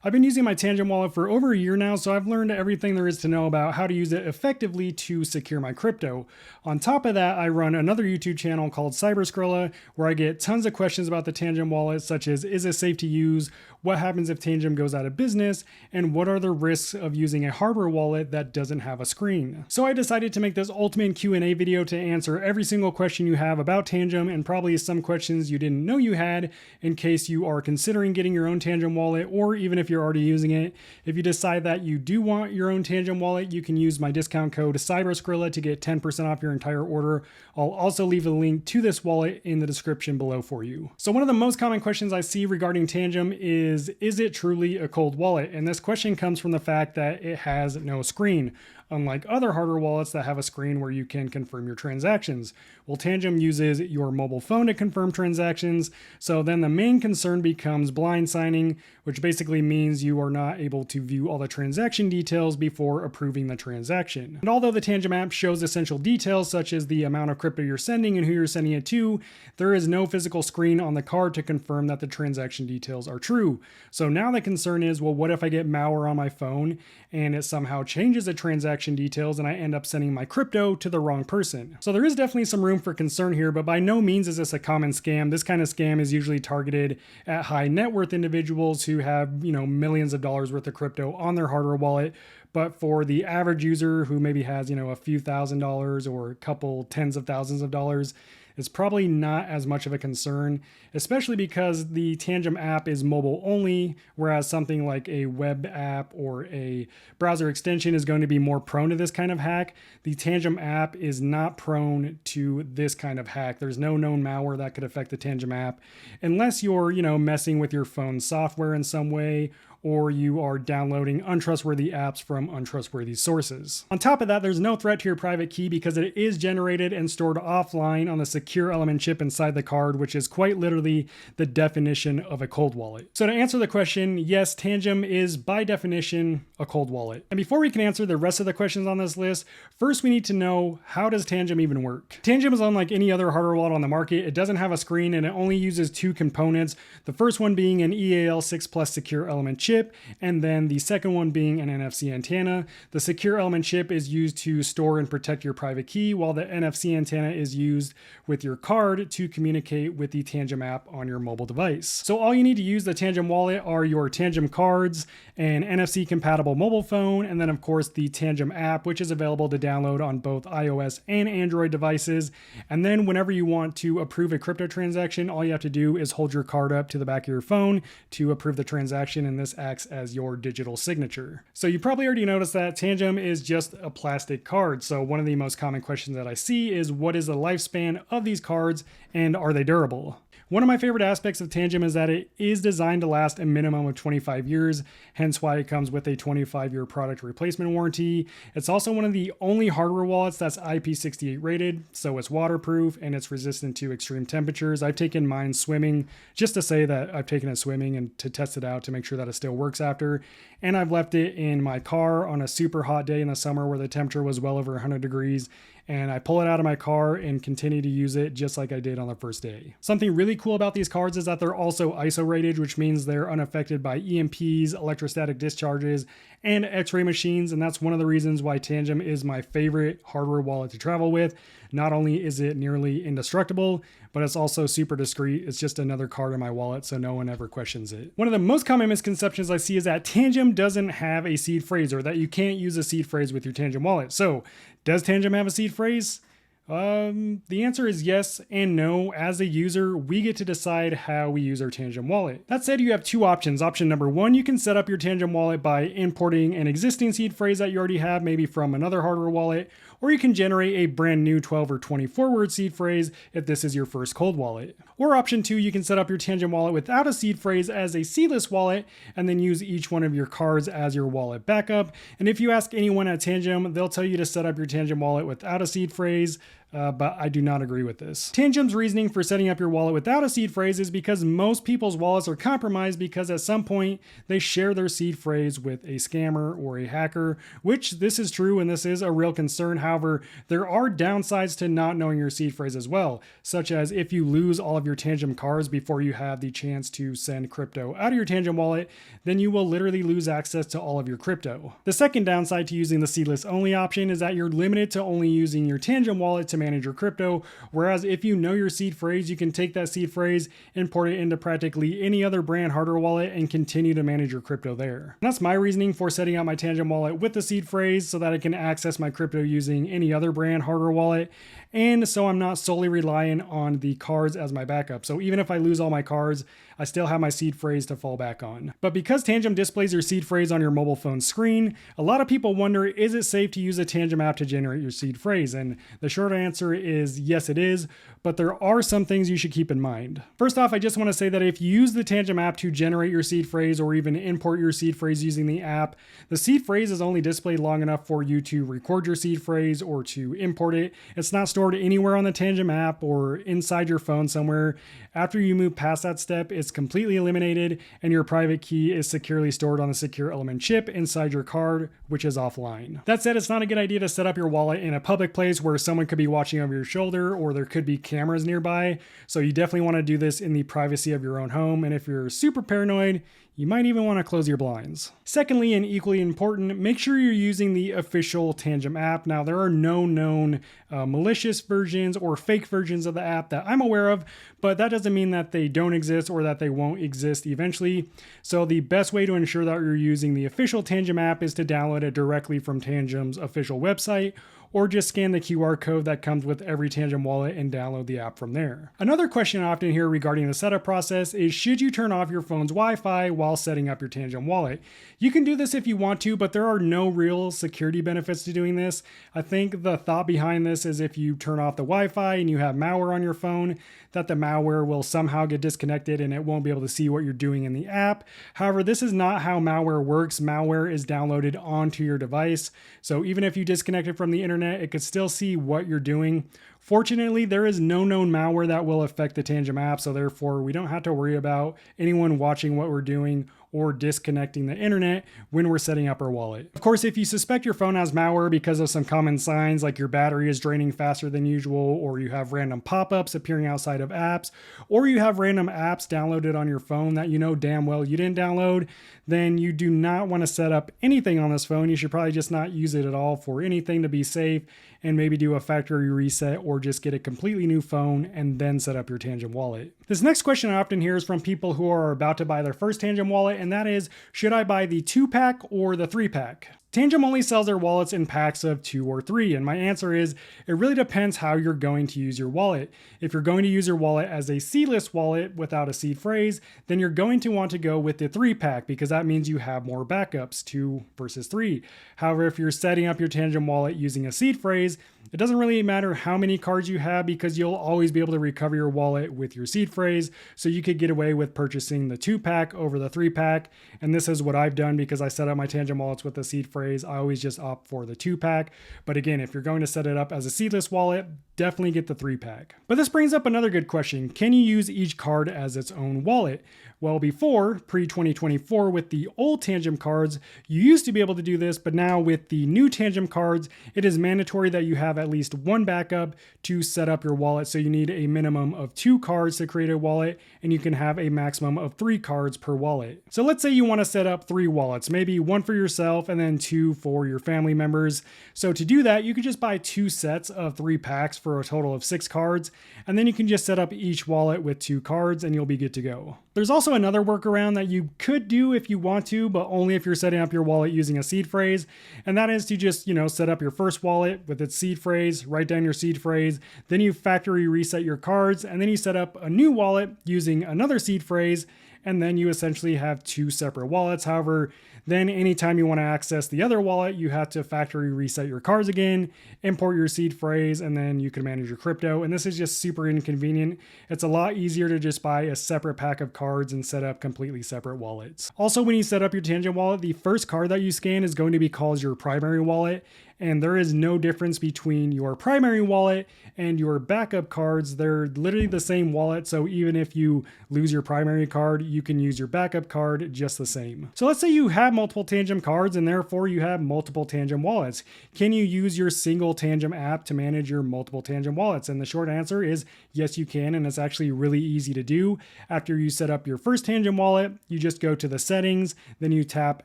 I've been using my Tangem Wallet for over a year now, so I've learned everything there is to know about how to use it effectively to secure my crypto. On top of that, I run another YouTube channel called Cyberscrolla, where I get tons of questions about the Tangem Wallet, such as is it safe to use, what happens if Tangem goes out of business, and what are the risks of using a hardware wallet that doesn't have a screen. So I decided to make this ultimate Q&A video to answer every single question you have about Tangem and probably some questions you didn't know you had in case you are considering getting your own Tangem Wallet, or even if you're already using it. If you decide that you do want your own Tangem Wallet, you can use my discount code Cyberscrolla to get 10% off your entire order. I'll also leave a link to this wallet in the description below for you. So one of the most common questions I see regarding Tangem is it truly a cold wallet? And this question comes from the fact that it has no screen, unlike other hardware wallets that have a screen where you can confirm your transactions. Well, Tangem uses your mobile phone to confirm transactions, so then the main concern becomes blind signing, which basically means you are not able to view all the transaction details before approving the transaction. And although the Tangem app shows essential details such as the amount of crypto you're sending and who you're sending it to, there is no physical screen on the card to confirm that the transaction details are true. So now the concern is, well, what if I get malware on my phone and it somehow changes the transaction details and I end up sending my crypto to the wrong person? So there is definitely some room for concern here, but by no means is this a common scam. This kind of scam is usually targeted at high net worth individuals who have, millions of dollars worth of crypto on their hardware wallet. But for the average user who maybe has, a few $1,000s or a couple tens of thousands of dollars, it's probably not as much of a concern, especially because the Tangem app is mobile only, whereas something like a web app or a browser extension is going to be more prone to this kind of hack. The Tangem app is not prone to this kind of hack. There's no known malware that could affect the Tangem app, unless you're, messing with your phone software in some way, or you are downloading untrustworthy apps from untrustworthy sources. On top of that, there's no threat to your private key because it is generated and stored offline on the secure element chip inside the card, which is quite literally the definition of a cold wallet. So to answer the question, yes, Tangem is by definition a cold wallet. And before we can answer the rest of the questions on this list, first we need to know, how does Tangem even work? Tangem is unlike any other hardware wallet on the market. It doesn't have a screen and it only uses two components. The first one being an EAL6 Plus secure element chip, and then the second one being an NFC antenna. The secure element chip is used to store and protect your private key, while the NFC antenna is used with your card to communicate with the Tangem app on your mobile device. So all you need to use the Tangem wallet are your Tangem cards, an NFC compatible mobile phone, and then of course the Tangem app, which is available to download on both iOS and Android devices. And then whenever you want to approve a crypto transaction, all you have to do is hold your card up to the back of your phone to approve the transaction, and this acts as your digital signature. So you probably already noticed that Tangem is just a plastic card. So one of the most common questions that I see is, what is the lifespan of these cards and are they durable? One of my favorite aspects of Tangem is that it is designed to last a minimum of 25 years, hence why it comes with a 25-year product replacement warranty. It's also one of the only hardware wallets that's IP68 rated, so it's waterproof and it's resistant to extreme temperatures. I've taken mine swimming just to say that I've taken it swimming and to test it out to make sure that it still works after. And I've left it in my car on a super hot day in the summer where the temperature was well over 100 degrees. And I pull it out of my car and continue to use it just like I did on the first day. Something really cool about these cards is that they're also ISO rated, which means they're unaffected by EMPs, electrostatic discharges, and X-ray machines. And that's one of the reasons why Tangem is my favorite hardware wallet to travel with. Not only is it nearly indestructible, but it's also super discreet. It's just another card in my wallet, so no one ever questions it. One of the most common misconceptions I see is that Tangem doesn't have a seed phrase, or that you can't use a seed phrase with your Tangem wallet. So does Tangem have a seed phrase? The answer is yes and no. As a user, we get to decide how we use our Tangem wallet. That said, you have two options. Option number one, you can set up your Tangem wallet by importing an existing seed phrase that you already have, maybe from another hardware wallet, or you can generate a brand new 12 or 24 word seed phrase if this is your first cold wallet. Or option two, you can set up your Tangem wallet without a seed phrase as a seedless wallet, and then use each one of your cards as your wallet backup. And if you ask anyone at Tangem, they'll tell you to set up your Tangem wallet without a seed phrase. but I do not agree with this. Tangem's reasoning for setting up your wallet without a seed phrase is because most people's wallets are compromised because at some point they share their seed phrase with a scammer or a hacker, which this is true and this is a real concern. However, there are downsides to not knowing your seed phrase as well, such as if you lose all of your Tangem cards before you have the chance to send crypto out of your Tangem wallet, then you will literally lose access to all of your crypto. The second downside to using the seedless only option is that you're limited to only using your Tangem wallet to manage your crypto, whereas if you know your seed phrase, you can take that seed phrase, import it into practically any other brand hardware wallet, and continue to manage your crypto there. And that's my reasoning for setting up my Tangem wallet with the seed phrase, so that I can access my crypto using any other brand hardware wallet, and so I'm not solely relying on the cards as my backup. So even if I lose all my cards, I still have my seed phrase to fall back on. But because Tangem displays your seed phrase on your mobile phone screen, a lot of people wonder, is it safe to use a Tangem app to generate your seed phrase? And the short answer is yes, it is, but there are some things you should keep in mind. First off, I just want to say that if you use the Tangem app to generate your seed phrase or even import your seed phrase using the app, the seed phrase is only displayed long enough for you to record your seed phrase or to import it. It's not stored anywhere on the Tangem app or inside your phone somewhere. After you move past that step, it's completely eliminated and your private key is securely stored on the secure element chip inside your card, which is offline. That said, it's not a good idea to set up your wallet in a public place where someone could be watching over your shoulder or there could be cameras nearby. So you definitely want to do this in the privacy of your own home. And if you're super paranoid, you might even want to close your blinds. Secondly, and equally important, make sure you're using the official Tangem app. Now, there are no known malicious versions or fake versions of the app that I'm aware of, but that doesn't mean that they don't exist or that they won't exist eventually. So the best way to ensure that you're using the official Tangem app is to download it directly from Tangem's official website, or just scan the QR code that comes with every Tangem wallet and download the app from there. Another question I often hear regarding the setup process is, should you turn off your phone's Wi-Fi while setting up your Tangem wallet? You can do this if you want to, but there are no real security benefits to doing this. I think the thought behind this is if you turn off the Wi-Fi and you have malware on your phone, that the malware will somehow get disconnected and it won't be able to see what you're doing in the app. However, this is not how malware works. Malware is downloaded onto your device. So even if you disconnect it from the internet, it could still see what you're doing. Fortunately, there is no known malware that will affect the Tangem app, so therefore we don't have to worry about anyone watching what we're doing or disconnecting the internet when we're setting up our wallet. Of course, if you suspect your phone has malware because of some common signs like your battery is draining faster than usual, or you have random pop-ups appearing outside of apps, or you have random apps downloaded on your phone that you know damn well you didn't download, then you do not want to set up anything on this phone. You should probably just not use it at all for anything to be safe, and maybe do a factory reset or just get a completely new phone and then set up your Tangem wallet. This next question I often hear is from people who are about to buy their first Tangem wallet, and that is, should I buy the 2-pack or the 3-pack? Tangem only sells their wallets in packs of 2 or 3, and my answer is, it really depends how you're going to use your wallet. If you're going to use your wallet as a seedless wallet without a seed phrase, then you're going to want to go with the 3-pack because that means you have more backups, 2 versus 3. However, if you're setting up your Tangem wallet using a seed phrase, it doesn't really matter how many cards you have because you'll always be able to recover your wallet with your seed phrase, so you could get away with purchasing the 2-pack over the 3-pack, and this is what I've done because I set up my Tangem wallets with the seed phrase. I always just opt for the 2-pack, but again, if you're going to set it up as a seedless wallet, definitely get the 3-pack. But this brings up another good question. Can you use each card as its own wallet? Well, before, pre-2024, with the old Tangem cards, you used to be able to do this, but now with the new Tangem cards, it is mandatory that you have at least one backup to set up your wallet. So you need a minimum of 2 cards to create a wallet, and you can have a maximum of 3 cards per wallet. So let's say you want to set up 3 wallets, maybe 1 for yourself and then 2 for your family members. So to do that, you could just buy 2 sets of 3 packs for a total of 6 cards, and then you can just set up each wallet with 2 cards and you'll be good to go. There's also another workaround that you could do if you want to, but only if you're setting up your wallet using a seed phrase, and that is to just, set up your first wallet with its seed phrase, write down your seed phrase, then you factory reset your cards, and then you set up a new wallet using another seed phrase, and then you essentially have 2 separate wallets. However, then anytime you want to access the other wallet, you have to factory reset your cards again, import your seed phrase, and then you can manage your crypto. And this is just super inconvenient. It's a lot easier to just buy a separate pack of cards and set up completely separate wallets. Also, when you set up your Tangem wallet, the first card that you scan is going to be called your primary wallet. and there is no difference between your primary wallet and your backup cards. They're literally the same wallet, so even if you lose your primary card, you can use your backup card just the same. So let's say you have multiple Tangem cards and therefore you have multiple Tangem wallets. Can you use your single Tangem app to manage your multiple Tangem wallets? And the short answer is yes, you can, and it's actually really easy to do. After you set up your first Tangem wallet, you just go to the settings, then you tap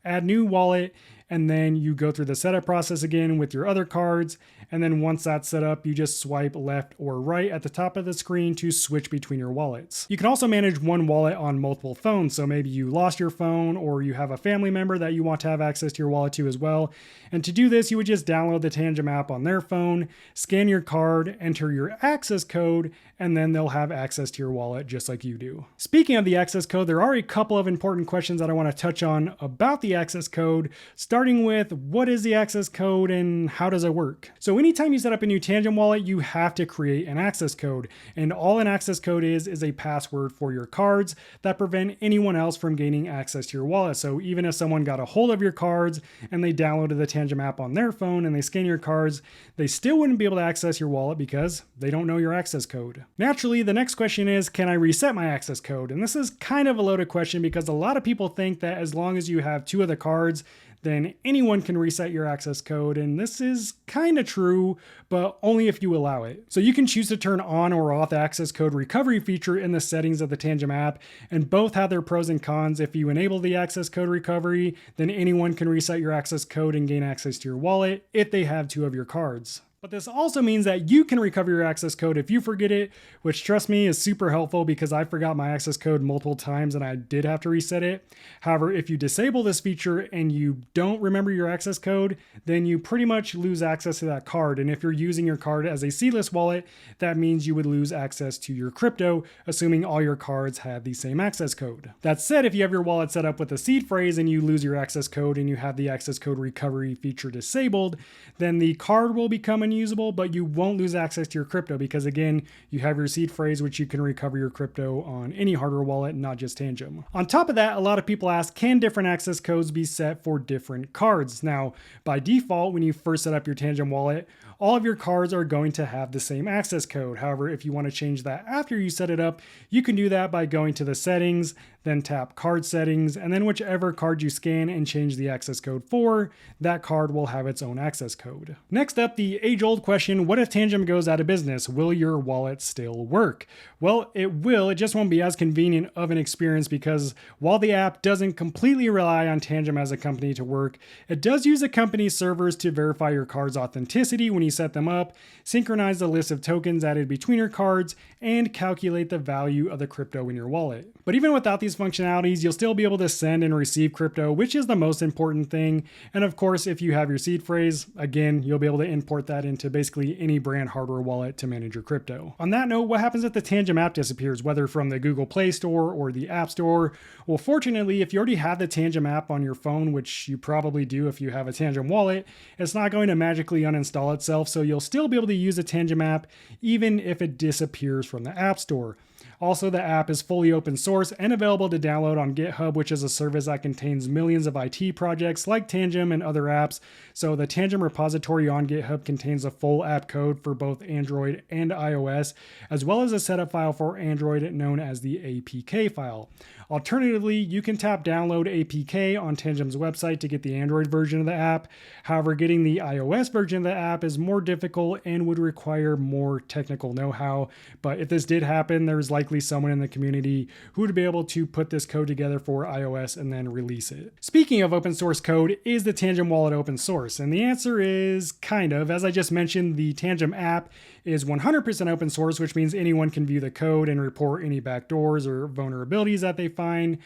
add new wallet, and then you go through the setup process again with your other cards. And then once that's set up, you just swipe left or right at the top of the screen to switch between your wallets. You can also manage one wallet on multiple phones. So maybe you lost your phone or you have a family member that you want to have access to your wallet to as well. And to do this, you would just download the Tangem app on their phone, scan your card, enter your access code, and then they'll have access to your wallet just like you do. Speaking of the access code, there are a couple of important questions that I want to touch on about the access code, starting with what is the access code and how does it work? So anytime you set up a new Tangem wallet, you have to create an access code, and all an access code is a password for your cards that prevent anyone else from gaining access to your wallet. So even if someone got a hold of your cards and they downloaded the Tangem app on their phone and they scan your cards, they still wouldn't be able to access your wallet because they don't know your access code. Naturally, the next question is, can I reset my access code? And this is kind of a loaded question because a lot of people think that as long as you have two of the cards, then anyone can reset your access code. And this is kind of true, but only if you allow it. So you can choose to turn on or off the access code recovery feature in the settings of the Tangem app, and both have their pros and cons. If you enable the access code recovery, then anyone can reset your access code and gain access to your wallet if they have two of your cards. But this also means that you can recover your access code if you forget it, which, trust me, is super helpful because I forgot my access code multiple times and I did have to reset it. However, if you disable this feature and you don't remember your access code, then you pretty much lose access to that card. And if you're using your card as a seedless wallet, that means you would lose access to your crypto, assuming all your cards had the same access code. That said, if you have your wallet set up with a seed phrase and you lose your access code and you have the access code recovery feature disabled, then the card will become unusable, but you won't lose access to your crypto because, again, you have your seed phrase, which you can recover your crypto on any hardware wallet, not just Tangem. On top of that, a lot of people ask, can different access codes be set for different cards? Now, by default, when you first set up your Tangem wallet, all of your cards are going to have the same access code. However, if you want to change that after you set it up, you can do that by going to the settings, then tap card settings, and then whichever card you scan and change the access code for, that card will have its own access code. Next up, the age-old question, what if Tangem goes out of business? Will your wallet still work? Well, it will. It just won't be as convenient of an experience because while the app doesn't completely rely on Tangem as a company to work, it does use the company's servers to verify your card's authenticity when you set them up, synchronize the list of tokens added between your cards, and calculate the value of the crypto in your wallet. But even without these functionalities, you'll still be able to send and receive crypto, which is the most important thing. And of course, if you have your seed phrase, again, you'll be able to import that into basically any brand hardware wallet to manage your crypto. On that note, what happens if the Tangem app disappears, whether from the Google Play Store or the App Store? Well, fortunately, if you already have the Tangem app on your phone, which you probably do if you have a Tangem wallet, it's not going to magically uninstall itself, so you'll still be able to use the Tangem app even if it disappears from the App Store. Also, the app is fully open source and available to download on GitHub, which is a service that contains millions of IT projects like Tangem and other apps. So the Tangem repository on GitHub contains a full app code for both Android and iOS, as well as a setup file for Android known as the APK file. Alternatively, you can tap download APK on Tangem's website to get the Android version of the app. However, getting the iOS version of the app is more difficult and would require more technical know-how. But if this did happen, there's likely someone in the community who would be able to put this code together for iOS and then release it. Speaking of open source code, is the Tangem Wallet open source? And the answer is kind of. As I just mentioned, the Tangem app is 100% open source, which means anyone can view the code and report any backdoors or vulnerabilities that they find.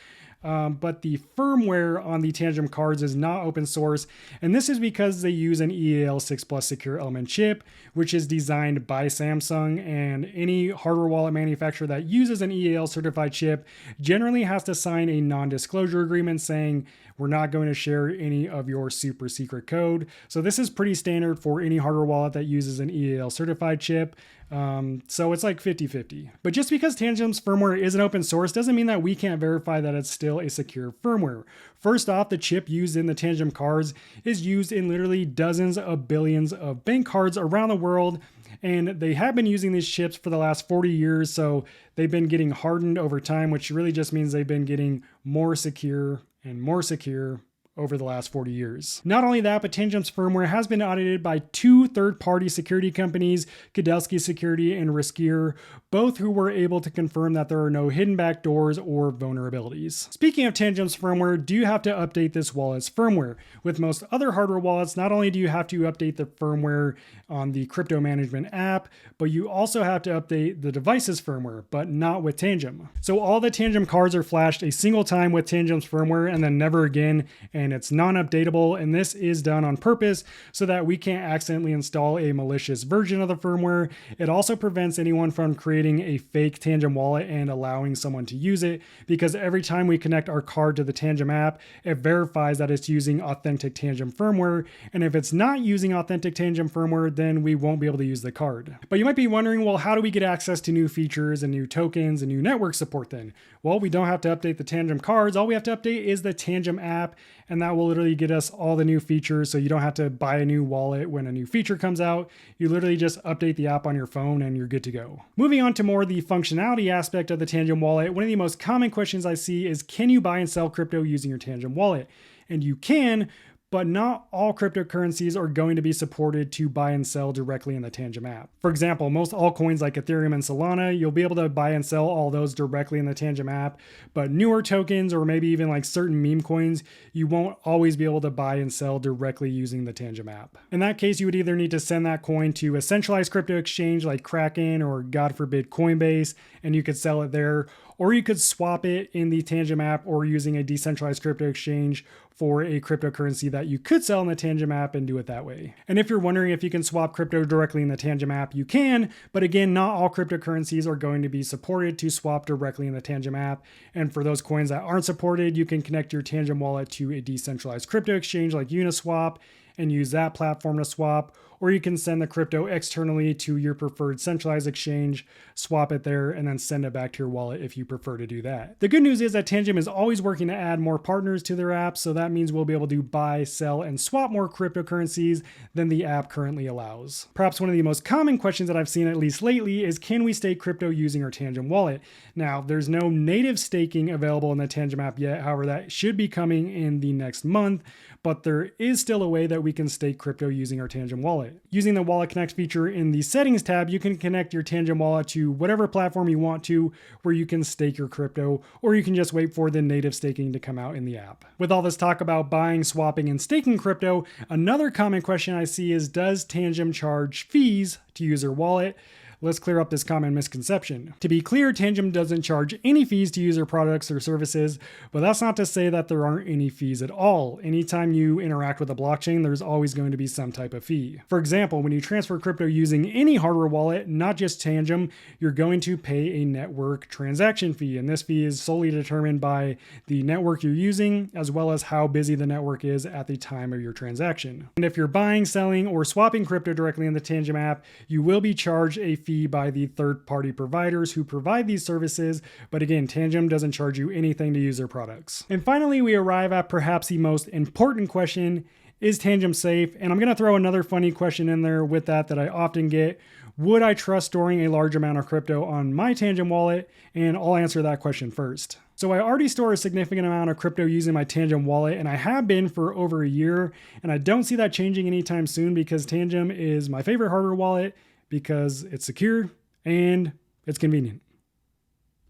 But the firmware on the Tangem cards is not open source, and this is because they use an EAL6 Plus secure element chip, which is designed by Samsung, and any hardware wallet manufacturer that uses an EAL certified chip generally has to sign a non-disclosure agreement saying, we're not going to share any of your super secret code. So this is pretty standard for any hardware wallet that uses an EAL certified chip. So it's like 50-50. But just because Tangem's firmware isn't open source doesn't mean that we can't verify that it's still a secure firmware. First off, the chip used in the Tangem cards is used in literally dozens of billions of bank cards around the world, and they have been using these chips for the last 40 years, so they've been getting hardened over time, which really just means they've been getting more secure and more secure over the last 40 years. Not only that, but Tangem's firmware has been audited by 2 third-party security companies, Kudelski Security and Riskier, both who were able to confirm that there are no hidden backdoors or vulnerabilities. Speaking of Tangem's firmware, do you have to update this wallet's firmware? With most other hardware wallets, not only do you have to update the firmware on the crypto management app, but you also have to update the device's firmware, but not with Tangem. So all the Tangem cards are flashed a single time with Tangem's firmware and then never again, and it's non-updatable, and this is done on purpose so that we can't accidentally install a malicious version of the firmware. It also prevents anyone from creating a fake Tangem wallet and allowing someone to use it, because every time we connect our card to the Tangem app, it verifies that it's using authentic Tangem firmware, and if it's not using authentic Tangem firmware, then we won't be able to use the card. But you might be wondering, well, how do we get access to new features and new tokens and new network support then? Well, we don't have to update the Tangem cards. All we have to update is the Tangem app, and that will literally get us all the new features, so you don't have to buy a new wallet when a new feature comes out. You literally just update the app on your phone and you're good to go. Moving on to more the functionality aspect of the Tangem wallet, one of the most common questions I see is, can you buy and sell crypto using your Tangem wallet? And you can, but not all cryptocurrencies are going to be supported to buy and sell directly in the Tangem app. For example, most altcoins like Ethereum and Solana, you'll be able to buy and sell all those directly in the Tangem app, but newer tokens or maybe even like certain meme coins, you won't always be able to buy and sell directly using the Tangem app. In that case, you would either need to send that coin to a centralized crypto exchange like Kraken or, God forbid, Coinbase, and you could sell it there, or you could swap it in the Tangem app or using a decentralized crypto exchange for a cryptocurrency that you could sell in the Tangem app and do it that way. And if you're wondering if you can swap crypto directly in the Tangem app, you can, but again, not all cryptocurrencies are going to be supported to swap directly in the Tangem app. And for those coins that aren't supported, you can connect your Tangem wallet to a decentralized crypto exchange like Uniswap and use that platform to swap, or you can send the crypto externally to your preferred centralized exchange, swap it there, and then send it back to your wallet if you prefer to do that. The good news is that Tangem is always working to add more partners to their app, so that means we'll be able to buy, sell, and swap more cryptocurrencies than the app currently allows. Perhaps one of the most common questions that I've seen, at least lately, is, can we stake crypto using our Tangem wallet? Now, there's no native staking available in the Tangem app yet, however, that should be coming in the next month, but there is still a way that we can stake crypto using our Tangem wallet. Using the Wallet Connect feature in the Settings tab, you can connect your Tangem wallet to whatever platform you want to, where you can stake your crypto, or you can just wait for the native staking to come out in the app. With all this talk about buying, swapping, and staking crypto, another common question I see is, does Tangem charge fees to use their wallet? Let's clear up this common misconception. To be clear, Tangem doesn't charge any fees to use their products or services, but that's not to say that there aren't any fees at all. Anytime you interact with a blockchain, there's always going to be some type of fee. For example, when you transfer crypto using any hardware wallet, not just Tangem, you're going to pay a network transaction fee, and this fee is solely determined by the network you're using, as well as how busy the network is at the time of your transaction. And if you're buying, selling, or swapping crypto directly in the Tangem app, you will be charged a fee by the third-party providers who provide these services, but again, Tangem doesn't charge you anything to use their products. And finally, we arrive at perhaps the most important question: is Tangem safe? And I'm going to throw another funny question in there with that I often get. Would I trust storing a large amount of crypto on my Tangem wallet? And I'll answer that question first. So I already store a significant amount of crypto using my Tangem wallet, and I have been for over a year, and I don't see that changing anytime soon, because Tangem is my favorite hardware wallet, because it's secure and it's convenient.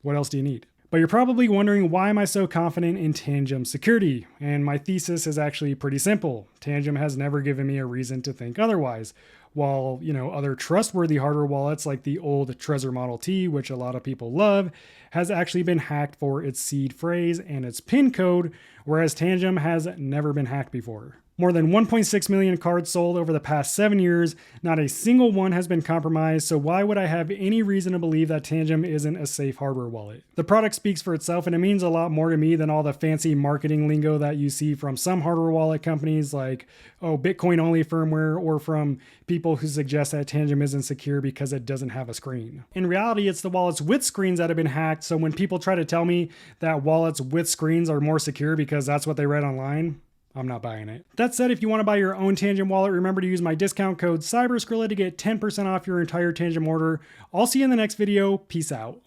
What else do you need? But you're probably wondering, why am I so confident in Tangem security? And my thesis is actually pretty simple. Tangem has never given me a reason to think otherwise. While, other trustworthy hardware wallets like the old Trezor Model T, which a lot of people love, has actually been hacked for its seed phrase and its PIN code, whereas Tangem has never been hacked before. More than 1.6 million cards sold over the past 7 years, not a single one has been compromised, so why would I have any reason to believe that Tangem isn't a safe hardware wallet? The product speaks for itself, and it means a lot more to me than all the fancy marketing lingo that you see from some hardware wallet companies like, oh, Bitcoin only firmware, or from people who suggest that Tangem isn't secure because it doesn't have a screen. In reality, it's the wallets with screens that have been hacked, so when people try to tell me that wallets with screens are more secure because that's what they read online, I'm not buying it. That said, if you want to buy your own Tangem wallet, remember to use my discount code CyberSkrilla to get 10% off your entire Tangem order. I'll see you in the next video. Peace out.